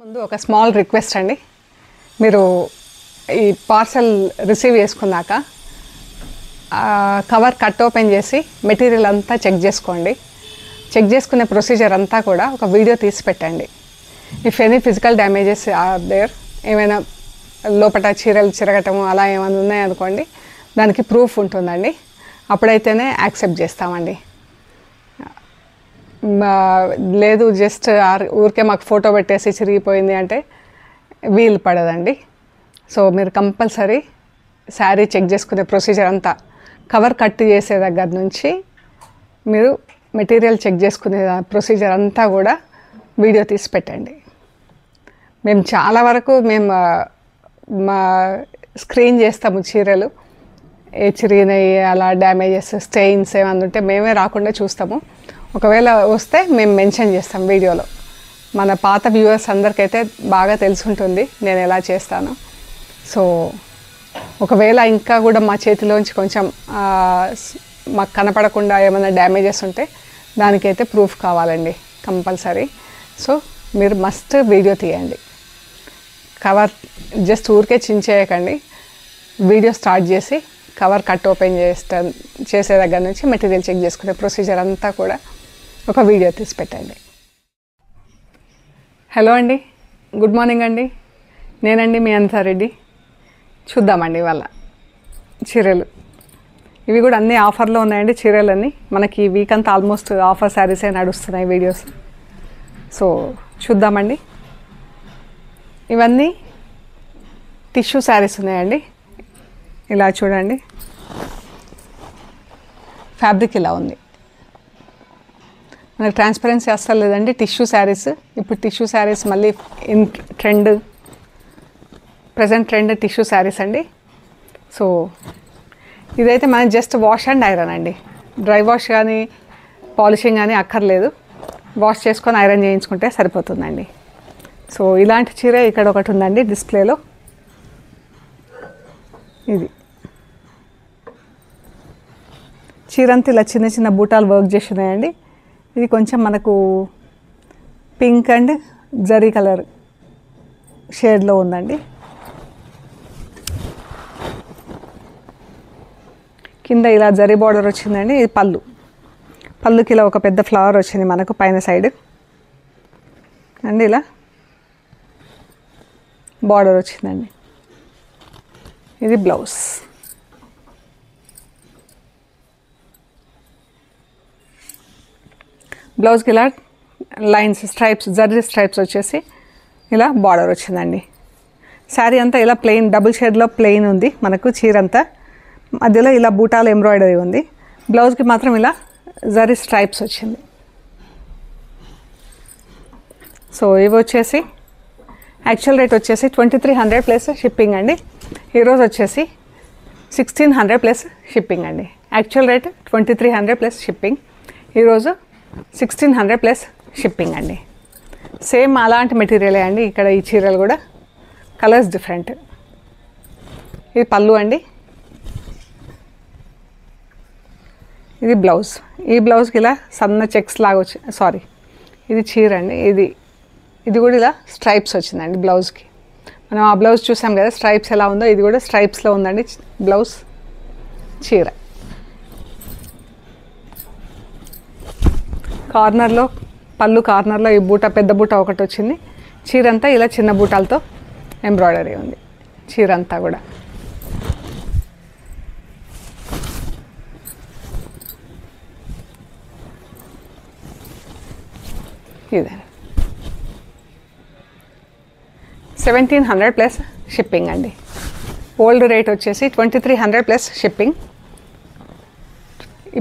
ముందు ఒక small request అండి. మీరు ఈ పార్సల్ రిసీవ్ చేసుకున్నాక కవర్ కట్ ఓపెన్ చేసి మెటీరియల్ అంతా చెక్ చేసుకోండి. చెక్ చేసుకునే ప్రొసీజర్ అంతా కూడా ఒక వీడియో తీసి పెట్టండి. If any physical damages are there, ఏమైనా లోపల చీరలు చిరగటము అలా ఏమైనా ఉన్నాయనుకోండి, దానికి ప్రూఫ్ ఉంటుందండి. అప్పుడైతేనే యాక్సెప్ట్ చేస్తామండి. లేదు జస్ట్ ఊరికే మాకు ఫోటో పెట్టేసి చిరిగిపోయింది అంటే వీలు పడదండి. సో మీరు కంపల్సరీ శారీ చెక్ చేసుకునే ప్రొసీజర్ అంతా, కవర్ కట్ చేసే దగ్గర నుంచి మీరు మెటీరియల్ చెక్ చేసుకునే ప్రొసీజర్ అంతా కూడా వీడియో తీసి పెట్టండి. మేము చాలా వరకు మా స్క్రీన్ చేస్తాము చీరలు, ఏ చిరిగినాయి అలా డ్యామేజెస్ స్టెయిన్స్ ఏమన్నా ఉంటే మేమే రాకుండా చూస్తాము. ఒకవేళ వస్తే మేము మెన్షన్ చేస్తాం వీడియోలో. మన పాత వ్యూవర్స్ అందరికైతే బాగా తెలుసుంటుంది నేను ఎలా చేస్తాను. సో ఒకవేళ ఇంకా కూడా మా చేతిలోంచి కొంచెం మాకు కనపడకుండా ఏమైనా డ్యామేజెస్ ఉంటే దానికైతే ప్రూఫ్ కావాలండి కంపల్సరీ. సో మీరు మస్ట్ వీడియో తీయండి. కవర్ జస్ట్ ఊరికే చించేయకండి. వీడియో స్టార్ట్ చేసి కవర్ కట్ ఓపెన్ చేసే దగ్గర నుంచి మెటీరియల్ చెక్ చేసుకునే ప్రొసీజర్ అంతా కూడా ఒక వీడియో తీసి పెట్టండి. హలో అండి, గుడ్ మార్నింగ్ అండి. నేనండి మీ అనితారెడ్డి. చూద్దామండి ఇవాళ చీరలు. ఇవి కూడా అన్నీ ఆఫర్లో ఉన్నాయండి చీరలన్నీ. మనకి ఈ వీక్ అంతా ఆల్మోస్ట్ ఆఫర్ శారీసే నడుస్తున్నాయి వీడియోస్. సో చూద్దామండి. ఇవన్నీ టిష్యూ శారీస్ ఉన్నాయండి. ఇలా చూడండి, ఫ్యాబ్రిక్ ఇలా ఉంది. మనకు ట్రాన్స్పరెన్సీ అస్సలు లేదండి. టిష్యూ శారీస్, ఇప్పుడు టిష్యూ శారీస్ మళ్ళీ in trend, present trend tissue saris అండి. సో ఇదైతే మనం జస్ట్ వాష్ అండ్ ఐరన్ అండి. డ్రై వాష్ కానీ పాలిషింగ్ కానీ అక్కర్లేదు. వాష్ చేసుకొని ఐరన్ చేయించుకుంటే సరిపోతుందండి. సో ఇలాంటి చీర ఇక్కడ ఒకటి ఉందండి డిస్ప్లేలో. ఇది చీరంతా ఇలా చిన్న చిన్న బూటాలు వర్క్ చేసి ఉన్నాయండి. ఇది కొంచెం మనకు పింక్ అండ్ జరీ కలర్ షేడ్లో ఉందండి. కింద ఇలా జరీ బార్డర్ వచ్చిందండి. ఇది పళ్ళుకి ఇలా ఒక పెద్ద ఫ్లవర్ వచ్చింది మనకు పైన సైడ్ అండి. ఇలా బార్డర్ వచ్చిందండి. ఇది బ్లౌజ్. బ్లౌజ్కి ఇలా లైన్స్ స్ట్రైప్స్, జరీ స్ట్రైప్స్ వచ్చేసి ఇలా బార్డర్ వచ్చిందండి. శారీ అంతా ఇలా ప్లెయిన్ డబుల్ షేడ్లో ప్లెయిన్ ఉంది మనకు. చీరంతా మధ్యలో ఇలా బూటాలు ఎంబ్రాయిడరీ ఉంది. బ్లౌజ్కి మాత్రం ఇలా జరీ స్ట్రైప్స్ వచ్చింది. సో ఇవి వచ్చేసి యాక్చువల్ రేట్ వచ్చేసి 2300 ప్లస్ షిప్పింగ్ అండి. ఈరోజు వచ్చేసి 1600 ప్లస్ షిప్పింగ్ అండి. యాక్చువల్ రేట్ 2300 ప్లస్ షిప్పింగ్, ఈరోజు 1600 ప్లస్ షిప్పింగ్ అండి. సేమ్ అలాంటి మెటీరియలే అండి ఇక్కడ ఈ చీరలు కూడా, కలర్స్ డిఫరెంట్. ఇది పళ్ళు అండి. ఇది బ్లౌజ్. ఈ బ్లౌజ్కి ఇలా సన్న చెక్స్ లాగా వచ్చి ఇది చీర అండి. ఇది కూడా ఇలా స్ట్రైప్స్ వచ్చిందండి బ్లౌజ్కి. మనం ఆ బ్లౌజ్ చూసాం కదా స్ట్రైప్స్ ఎలా ఉందో, ఇది కూడా స్ట్రైప్స్లో ఉందండి బ్లౌజ్. చీర కార్నర్లో, పళ్ళు కార్నర్లో ఈ బూట, పెద్ద బూట ఒకటి వచ్చింది. చీరంతా ఇలా చిన్న బూటాలతో ఎంబ్రాయిడరీ ఉంది చీరంతా కూడా. ఇదే 1700 ప్లస్ షిప్పింగ్ అండి. ఓల్డ్ రేట్ వచ్చేసి 2300 ప్లస్ షిప్పింగ్,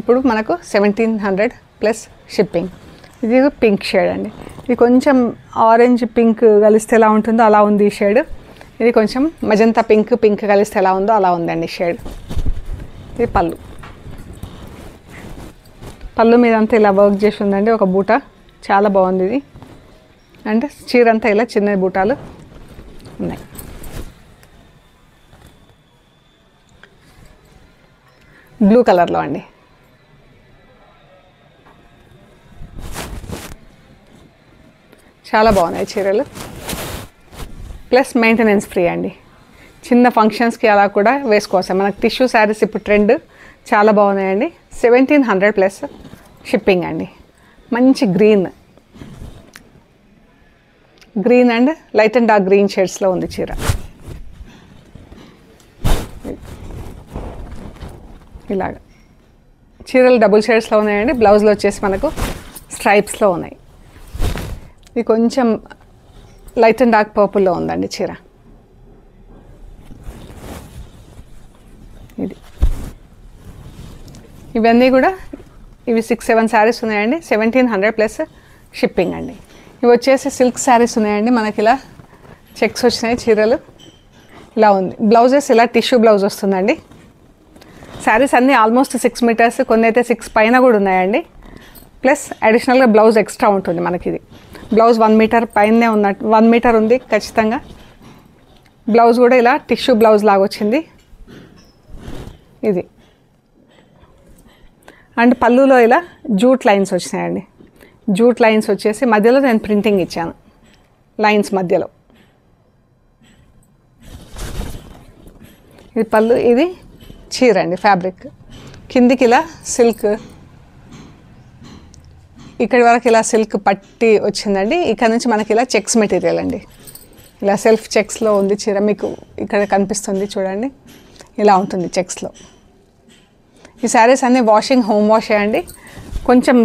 ఇప్పుడు మనకు 1700 ప్లస్ షిప్పింగ్. ఇది పింక్ షేడ్ అండి. ఇది కొంచెం ఆరెంజ్ పింక్ కలిస్తే ఎలా ఉంటుందో అలా ఉంది ఈ షేడ్. ఇది కొంచెం మజంతా పింక్ కలిస్తే ఎలా ఉందో అలా ఉందండి షేడ్. ఇది పళ్ళు మీద అంతా ఇలా వర్క్ చేసి ఉందండి ఒక బూట. చాలా బాగుంది ఇది. అంటే చీరంతా ఇలా చిన్న బూటాలు ఉన్నాయి. బ్లూ కలర్లో అండి. చాలా బాగున్నాయి చీరలు. ప్లస్ మెయింటెనెన్స్ ఫ్రీ అండి. చిన్న ఫంక్షన్స్కి అలా కూడా వేసుకోవచ్చు. మనకు టిష్యూ శారీస్ ఇప్పుడు ట్రెండ్ చాలా బాగున్నాయండి. 1700 ప్లస్ షిప్పింగ్ అండి. మంచి green and light and dark green షేడ్స్లో ఉంది చీర. ఇలాగ చీరలు డబుల్ షేడ్స్లో ఉన్నాయండి. బ్లౌజ్లో వచ్చేసి మనకు స్ట్రైప్స్లో ఉన్నాయి. ఇది కొంచెం లైట్ అండ్ డార్క్ పర్పుల్లో ఉందండి చీర. ఇది ఇవన్నీ కూడా ఇవి 6-7 శారీస్ ఉన్నాయండి. 1700 ప్లస్ షిప్పింగ్ అండి. ఇవి వచ్చేసి సిల్క్ శారీస్ ఉన్నాయండి. మనకి ఇలా చెక్స్ వచ్చినాయి. చీరలు ఇలా ఉంది. బ్లౌజెస్ ఇలా టిష్యూ బ్లౌజ్ వస్తుందండి. శారీస్ అన్నీ ఆల్మోస్ట్ 6 మీటర్స్, కొన్ని అయితే 6 పైన కూడా ఉన్నాయండి. ప్లస్ అడిషనల్గా బ్లౌజ్ ఎక్స్ట్రా ఉంటుంది మనకి. ఇది బ్లౌజ్ 1 మీటర్ పైనే ఉన్నట్టు 1 మీటర్ ఉంది ఖచ్చితంగా. బ్లౌజ్ కూడా ఇలా టిష్యూ బ్లౌజ్ లాగా వచ్చింది. ఇది అండ్ పళ్ళులో ఇలా జూట్ లైన్స్ వచ్చినాయండి. జూట్ లైన్స్ వచ్చేసి మధ్యలో నేను ప్రింటింగ్ ఇచ్చాను. లైన్స్ మధ్యలో ఇది పళ్ళు. ఇది చీర అండి. ఫ్యాబ్రిక్ కిందికి ఇలా సిల్క్, ఇక్కడి వరకు ఇలా సిల్క్ పట్టి వచ్చిందండి. ఇక్కడ నుంచి మనకి ఇలా చెక్స్ మెటీరియల్ అండి. ఇలా సెల్ఫ్ చెక్స్లో ఉంది చీర. మీకు ఇక్కడ కనిపిస్తుంది చూడండి. ఇలా ఉంటుంది చెక్స్లో. ఈ శారీస్ అన్నీ వాషింగ్ హోమ్ వాష్ చేయండి. కొంచెం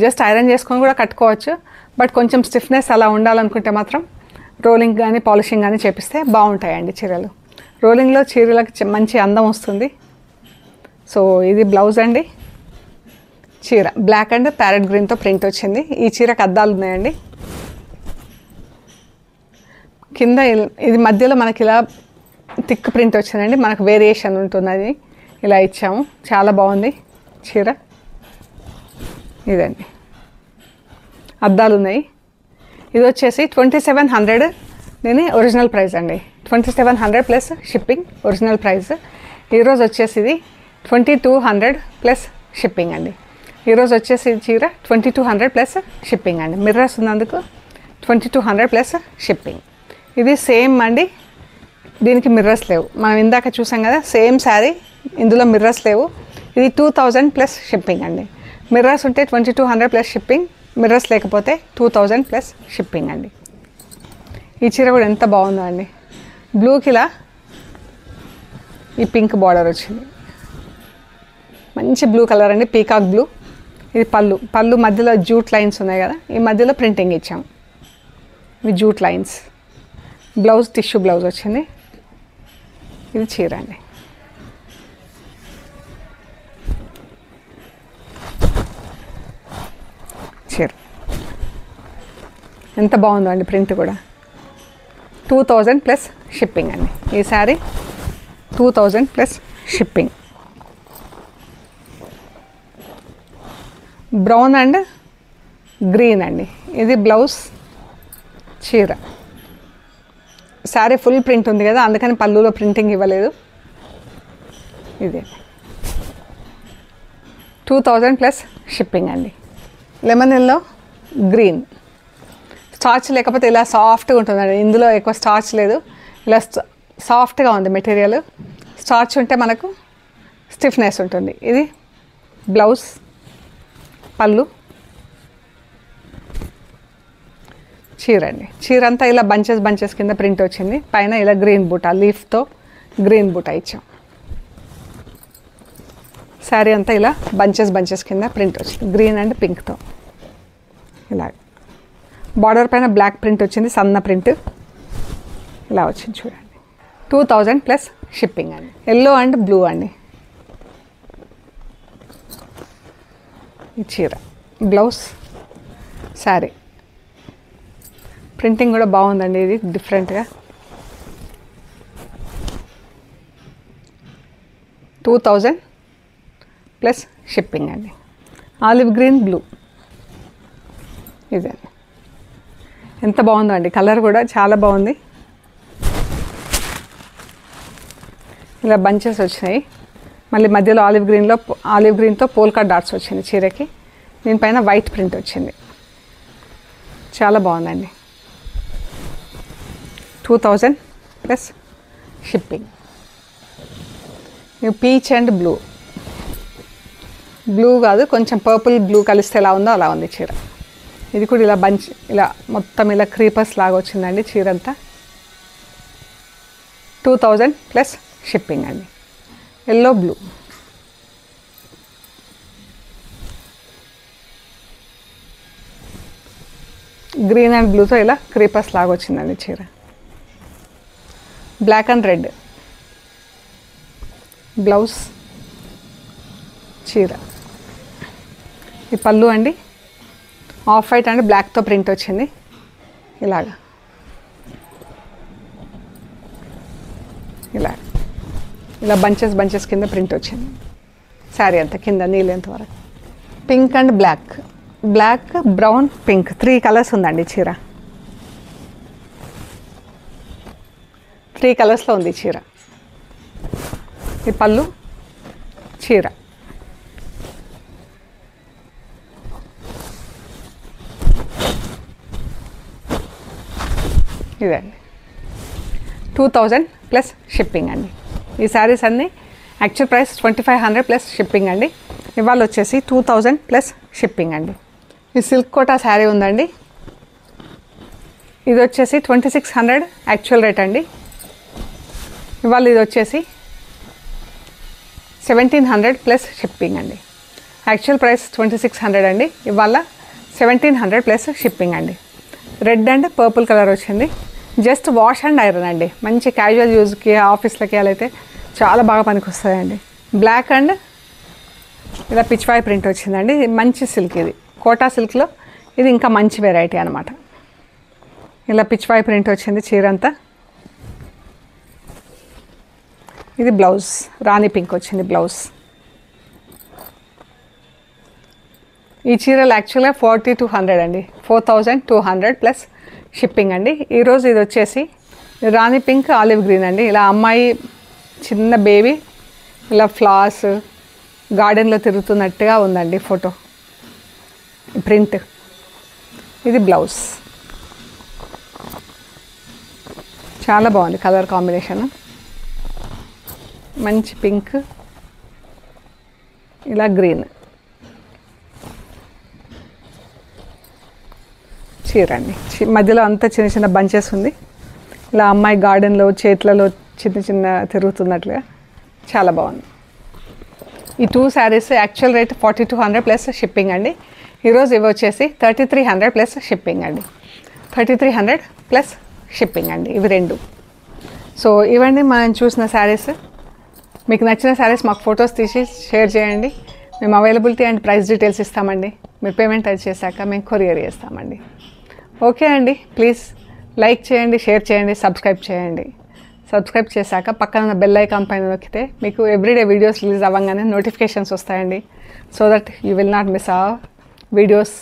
జస్ట్ ఐరన్ చేసుకొని కూడా కట్టుకోవచ్చు. బట్ కొంచెం స్టిఫ్నెస్ అలా ఉండాలనుకుంటే మాత్రం రోలింగ్ కానీ పాలిషింగ్ కానీ చేపిస్తే బాగుంటాయండి చీరలు. రోలింగ్లో చీరలకు మంచి అందం వస్తుంది. సో ఇది బ్లౌజ్ అండి. చీర బ్లాక్ అండ్ ప్యారెట్ గ్రీన్తో ప్రింట్ వచ్చింది. ఈ చీరకు అద్దాలు ఉన్నాయండి. కింద ఇది మధ్యలో మనకి ఇలా థిక్ ప్రింట్ వచ్చిందండి. మనకు వేరియేషన్ ఉంటుంది, అది ఇలా ఇచ్చాము. చాలా బాగుంది చీర. ఇదండి అద్దాలు ఉన్నాయి. ఇది వచ్చేసి 2700 దీని ఒరిజినల్ ప్రైస్ అండి. 2700 ప్లస్ షిప్పింగ్ ఒరిజినల్ ప్రైస్. ఈరోజు వచ్చేసి ఇది 2200 ప్లస్ షిప్పింగ్ అండి. ఈరోజు వచ్చేసి చీర 2200 ప్లస్ షిప్పింగ్ అండి. మిర్రర్స్ ఉన్నందుకు 2200 ప్లస్ షిప్పింగ్. ఇది సేమ్ అండి. దీనికి మిర్రర్స్ లేవు. మనం ఇందాక చూసాం కదా సేమ్ శారీ, ఇందులో మిర్రర్స్ లేవు. ఇది 2000 ప్లస్ షిప్పింగ్ అండి. మిర్రర్స్ ఉంటే 2200 ప్లస్ షిప్పింగ్, మిర్రర్స్ లేకపోతే 2000 ప్లస్ షిప్పింగ్ అండి. ఈ చీర కూడా ఎంత బాగుందో అండి. బ్లూకి ఇలా ఈ పింక్ బార్డర్ వచ్చింది. మంచి బ్లూ కలర్ అండి, పీకాక్ బ్లూ. ఇది పళ్ళు మధ్యలో జూట్ లైన్స్ ఉన్నాయి కదా, ఈ మధ్యలో ప్రింటింగ్ ఇచ్చాము. ఇవి jute lines. Blouse tissue blouse వచ్చింది. ఇది చీర అండి. చీర ఎంత బాగుందో అండి. ప్రింట్ కూడా 2000 ప్లస్ షిప్పింగ్ అండి. ఈ sari 2000 plus shipping. Brown and green అండి. ఇది బ్లౌజ్, చీర. శారీ ఫుల్ ప్రింట్ ఉంది కదా, అందుకని పళ్ళులో ప్రింటింగ్ ఇవ్వలేదు. ఇది 2000 ప్లస్ షిప్పింగ్ అండి. Lemon yellow green. స్టార్చ్ లేకపోతే ఇలా సాఫ్ట్గా ఉంటుందండి. ఇందులో ఎక్కువ స్టార్చ్ లేదు, ఇలా సాఫ్ట్గా ఉంది మెటీరియల్. స్టార్చ్ ఉంటే మనకు స్టిఫ్నెస్ ఉంటుంది. ఇది బ్లౌజ్, పళ్ళు, చీర అండి. చీర అంతా ఇలా బంచెస్ కింద ప్రింట్ వచ్చింది. పైన ఇలా గ్రీన్ బూటా, లీఫ్తో గ్రీన్ బూటా ఇచ్చాం. శారీ అంతా ఇలా బంచెస్ కింద ప్రింట్ వచ్చింది, గ్రీన్ అండ్ పింక్తో. ఇలా బార్డర్ పైన బ్లాక్ ప్రింట్ వచ్చింది, సన్న ప్రింట్ ఇలా వచ్చింది చూడండి. 2000 ప్లస్ షిప్పింగ్ అండి. ఎల్లో అండ్ బ్లూ అండి. ఈ చీర, బ్లౌజ్, శారీ. ప్రింటింగ్ కూడా బాగుందండి. ఇది డిఫరెంట్గా 2000 ప్లస్ షిప్పింగ్ అండి. Olive green, blue. ఇదే ఎంత బాగుందో అండి. కలర్ కూడా చాలా బాగుంది. ఇలా బంచెస్ వచ్చినాయి. మళ్ళీ మధ్యలో ఆలివ్ గ్రీన్తో పోల్కా డాట్స్ వచ్చింది చీరకి. దీనిపైన వైట్ ప్రింట్ వచ్చింది. చాలా బాగుందండి. 2000 plus shipping. Peach and blue కాదు, కొంచెం పర్పుల్ బ్లూ కలిస్తే ఎలా ఉందో అలా ఉంది చీర. ఇది కూడా ఇలా ఇలా మొత్తం ఇలా క్రీపర్స్ లాగా వచ్చిందండి చీర అంతా. 2000 ప్లస్ షిప్పింగ్ అండి. ఎల్లో బ్లూ, గ్రీన్ అండ్ బ్లూతో ఇలా క్రీపర్స్ లాగా వచ్చిందండి చీర. బ్లాక్ అండ్ రెడ్ బ్లౌజ్, చీర. ఈ పళ్ళు అండి ఆఫ్ వైట్ అండ్ బ్లాక్తో ప్రింట్ వచ్చింది ఇలా బంచెస్ కింద ప్రింట్ వచ్చింది. శారీ అంతా కింద నీళ్ళెంత వరకు. Pink and black, brown, pink 3 colours ఉందండి చీర. 3 కలర్స్లో ఉంది చీర. ఈ పళ్ళు, చీర. ఇదండి 2000 ప్లస్ షిప్పింగ్ అండి. ఈ శారీస్ అన్నీ యాక్చువల్ ప్రైస్ 2500 ప్లస్ షిప్పింగ్ అండి. ఇవాళ వచ్చేసి 2000 ప్లస్ షిప్పింగ్ అండి. ఈ సిల్క్ కోటా శారీ ఉందండి, ఇది వచ్చేసి 2600 యాక్చువల్ రేట్ అండి. ఇవాళ ఇది వచ్చేసి 1700 ప్లస్ షిప్పింగ్ అండి. యాక్చువల్ ప్రైస్ 2600 అండి, ఇవాళ 1700 ప్లస్ షిప్పింగ్ అండి. రెడ్ అండ్ పర్పుల్ కలర్ వచ్చింది. జస్ట్ వాష్ అండ్ ఐరన్ అండి. మంచి క్యాజువల్ యూజ్కి, ఆఫీస్లకి అలా అయితే చాలా బాగా పనికొస్తాయండి. బ్లాక్ అండ్ ఇలా పిచ్వాయ్ ప్రింట్ వచ్చిందండి. మంచి సిల్క్, ఇది కోటా సిల్క్లో ఇది ఇంకా మంచి వెరైటీ అనమాట. ఇలా పిచ్వాయ్ ప్రింట్ వచ్చింది చీర అంతా. ఇది బ్లౌజ్, రాణి పింక్ వచ్చింది బ్లౌజ్. ఈ చీరలు యాక్చువల్గా 4200 అండి, 4200 ప్లస్ షిప్పింగ్ అండి. ఈరోజు ఇది వచ్చేసి రాణి పింక్ ఆలివ్ గ్రీన్ అండి. ఇలా అమ్మాయి చిన్న బేబీ ఇలా ఫ్లవర్స్ గార్డెన్లో తిరుగుతున్నట్టుగా ఉందండి ఫోటో ప్రింట్. ఇది బ్లౌజ్, చాలా బాగుంది కలర్ కాంబినేషన్. మంచి పింక్, ఇలా గ్రీన్ చీర అండి. మధ్యలో అంతా చిన్న చిన్న బంచెస్ ఉంది. ఇలా అమ్మాయి గార్డెన్లో చేతులలో చిన్న తిరుగుతున్నట్లుగా చాలా బాగుంది. ఈ 2 saris actual rate 4200 plus shipping అండి. ఈరోజు ఇవి వచ్చేసి 3300 ప్లస్ షిప్పింగ్ అండి. 3300 ప్లస్ షిప్పింగ్ అండి ఇవి 2. సో ఇవన్నీ మనం చూసిన శారీస్. మీకు నచ్చిన శారీస్ మాకు ఫొటోస్ తీసి షేర్ చేయండి. మేము అవైలబిలిటీ అండ్ ప్రైస్ డీటెయిల్స్ ఇస్తామండి. మీరు పేమెంట్ అది చేశాక మేము కొరియర్ చేస్తామండి. ఓకే అండి, ప్లీజ్ లైక్ చేయండి, షేర్ చేయండి, సబ్స్క్రైబ్ చేయండి. సబ్స్క్రైబ్ చేశాక పక్కన ఉన్న బెల్ ఐకాన్ పైన నొక్కితే మీకు ఎవ్రీడే వీడియోస్ రిలీజ్ అవ్వగానే నోటిఫికేషన్స్ వస్తాయండి. So that you will not miss our videos.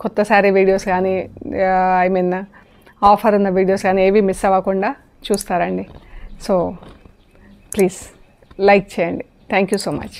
కొత్త శారీ వీడియోస్ కానీ ఆఫర్ ఉన్న వీడియోస్ కానీ ఏవి మిస్ అవ్వకుండా చూస్తారండి. సో ప్లీజ్ లైక్ చేయండి. Thank you so much.